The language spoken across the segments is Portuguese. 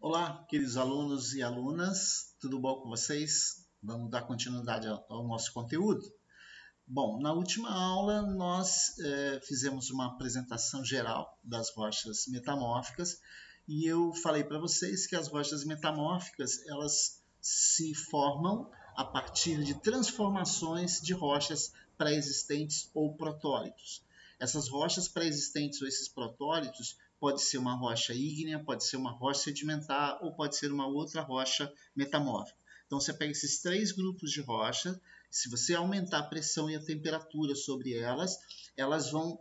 Olá, queridos alunos e alunas, tudo bom com vocês? Vamos dar continuidade ao nosso conteúdo? Bom, na última aula nós fizemos uma apresentação geral das rochas metamórficas e eu falei para vocês que as rochas metamórficas elas se formam a partir de transformações de rochas pré-existentes ou protólitos. Essas rochas pré-existentes ou esses protólitos pode ser uma rocha ígnea, pode ser uma rocha sedimentar ou pode ser uma outra rocha metamórfica. Então você pega esses três grupos de rocha, se você aumentar a pressão e a temperatura sobre elas, elas vão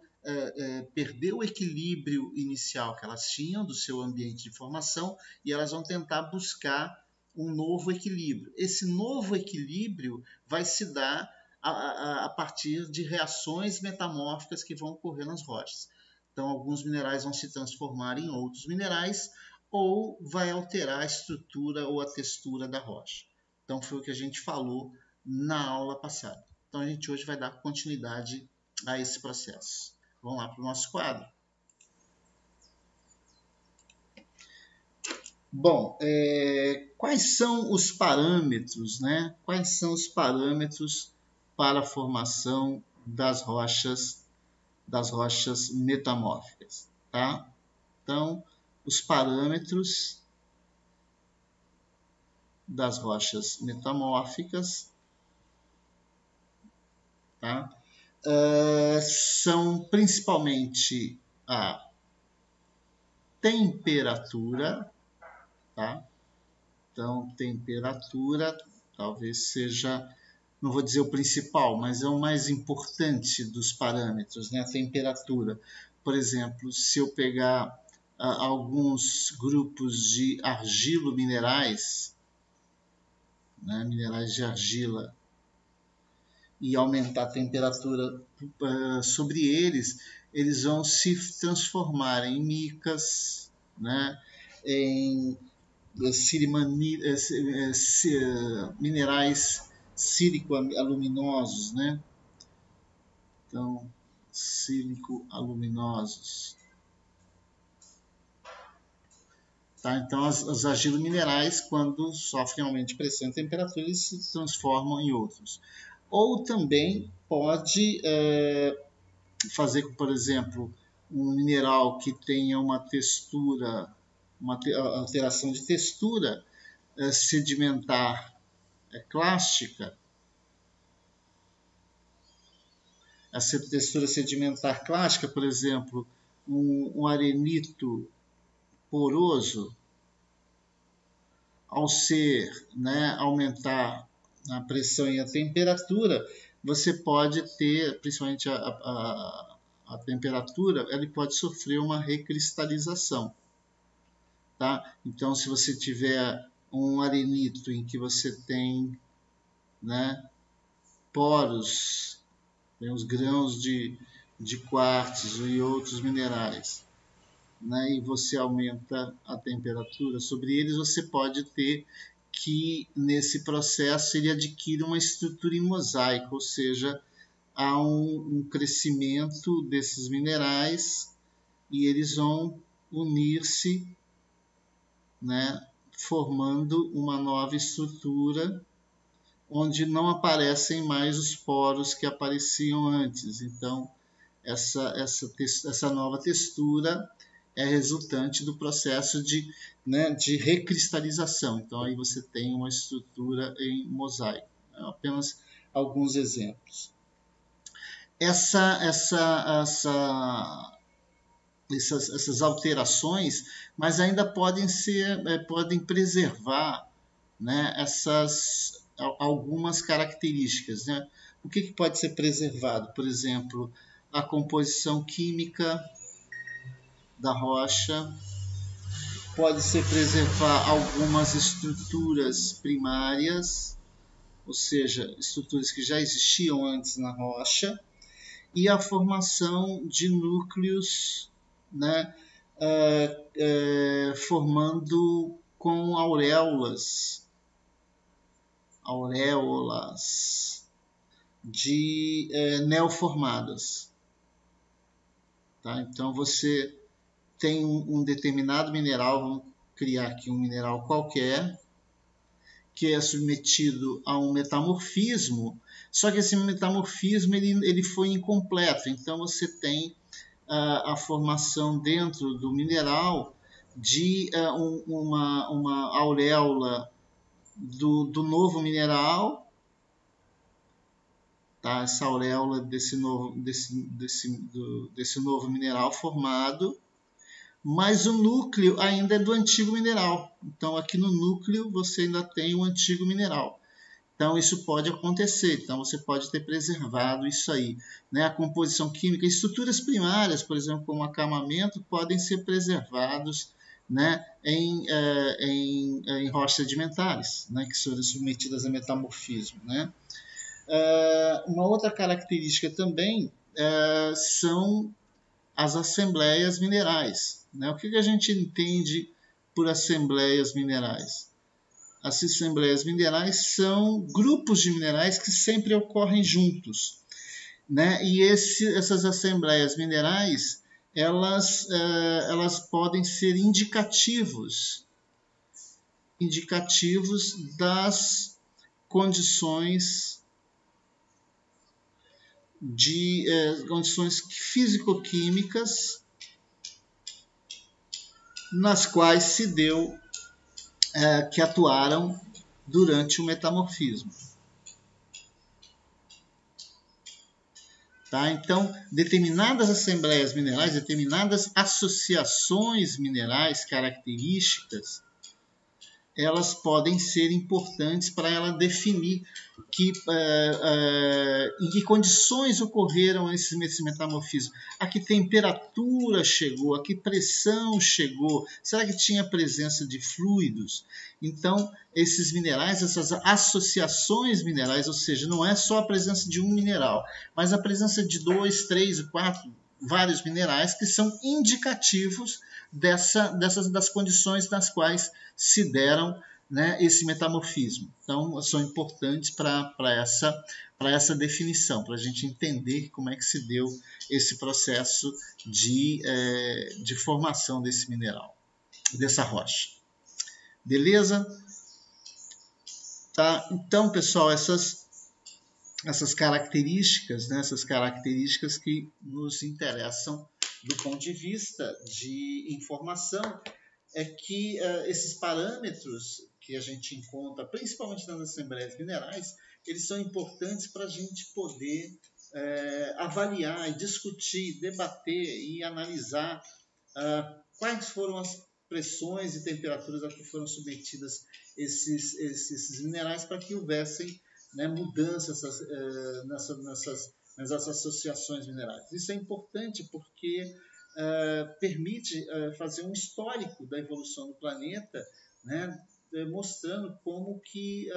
perder o equilíbrio inicial que elas tinham do seu ambiente de formação e elas vão tentar buscar um novo equilíbrio. Esse novo equilíbrio vai se dar a partir de reações metamórficas que vão ocorrer nas rochas. Então, alguns minerais vão se transformar em outros minerais ou vai alterar a estrutura ou a textura da rocha. Então, foi o que a gente falou na aula passada. Então, a gente hoje vai dar continuidade a esse processo. Vamos lá para o nosso quadro. Bom, quais são os parâmetros, né? Quais são os parâmetros para a formação das rochas metamórficas, tá? Então, os parâmetros das rochas metamórficas, tá? São principalmente a temperatura, tá? Então, temperatura talvez seja, não vou dizer o principal, mas é o mais importante dos parâmetros, né? A temperatura. Por exemplo, se eu pegar alguns grupos de argilominerais, né? Minerais de argila, e aumentar a temperatura sobre eles, eles vão se transformar em micas, né? Em minerais sílico-aluminosos, né? Então, sílico-aluminosos. Tá? Então, os argilominerais, quando sofrem aumento de pressão e temperatura, eles se transformam em outros. Ou também pode fazer com, por exemplo, um mineral que tenha uma textura, uma alteração de textura sedimentar clástica. Essa textura sedimentar clástica, por exemplo, um arenito poroso, ao ser, né, aumentar a pressão e a temperatura, você pode ter, principalmente a temperatura, ele pode sofrer uma recristalização. Tá? Então, se você tiver um arenito em que você tem, né, poros, tem os grãos de quartzo e outros minerais, né, e você aumenta a temperatura sobre eles, você pode ter que, nesse processo, ele adquire uma estrutura em mosaico, ou seja, há um crescimento desses minerais e eles vão unir-se, né, formando uma nova estrutura onde não aparecem mais os poros que apareciam antes. Então, essa nova textura é resultante do processo de recristalização. Então, aí você tem uma estrutura em mosaico. Apenas alguns exemplos. Essas alterações, mas ainda podem preservar, né, algumas características, né? O que pode ser preservado? Por exemplo, a composição química da rocha, pode-se preservar algumas estruturas primárias, ou seja, estruturas que já existiam antes na rocha, e a formação de núcleos, né, formando com auréolas de neoformadas. Tá? Então, você tem um determinado mineral, vamos criar aqui um mineral qualquer, que é submetido a um metamorfismo, só que esse metamorfismo ele foi incompleto, então você tem a formação dentro do mineral de uma auréola do novo mineral, tá? Essa auréola desse novo mineral formado, mas o núcleo ainda é do antigo mineral. Então, aqui no núcleo você ainda tem o antigo mineral. Então, isso pode acontecer. Então, você pode ter preservado isso aí, né? A composição química, estruturas primárias, por exemplo, como acamamento, podem ser preservados, né, em rochas sedimentares, né, que são submetidas a metamorfismo, né? Uma outra característica também são as assembleias minerais, né? O que a gente entende por assembleias minerais? As assembleias minerais são grupos de minerais que sempre ocorrem juntos, né? E essas assembleias minerais, elas podem ser indicativos das condições condições físico-químicas nas quais se deu que atuaram durante o metamorfismo. Tá? Então, determinadas assembleias minerais, determinadas associações minerais características, elas podem ser importantes para ela definir em que condições ocorreram esse metamorfismo. A que temperatura chegou, a que pressão chegou, será que tinha presença de fluidos? Então, esses minerais, essas associações minerais, ou seja, não é só a presença de um mineral, mas a presença de 2, 3, 4, vários minerais que são indicativos das condições nas quais se deram, né, esse metamorfismo. Então, são importantes para essa definição, para a gente entender como é que se deu esse processo de formação desse mineral, dessa rocha. Beleza? Tá? Então, pessoal, essas características, né, essas características que nos interessam do ponto de vista de informação, é que esses parâmetros que a gente encontra, principalmente nas assembleias minerais, eles são importantes para a gente poder avaliar, discutir, debater e analisar quais foram as pressões e temperaturas a que foram submetidas esses minerais para que houvessem, né, mudanças nessas associações minerais. Isso é importante porque permite fazer um histórico da evolução do planeta, né, mostrando como que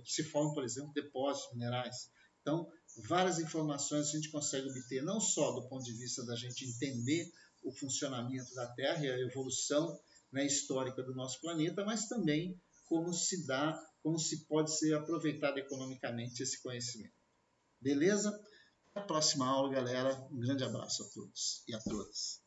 se formam, por exemplo, depósitos minerais. Então, várias informações a gente consegue obter, não só do ponto de vista da gente entender o funcionamento da Terra e a evolução, né, histórica do nosso planeta, mas também como se pode ser aproveitado economicamente esse conhecimento. Beleza? Até a próxima aula, galera. Um grande abraço a todos e a todas.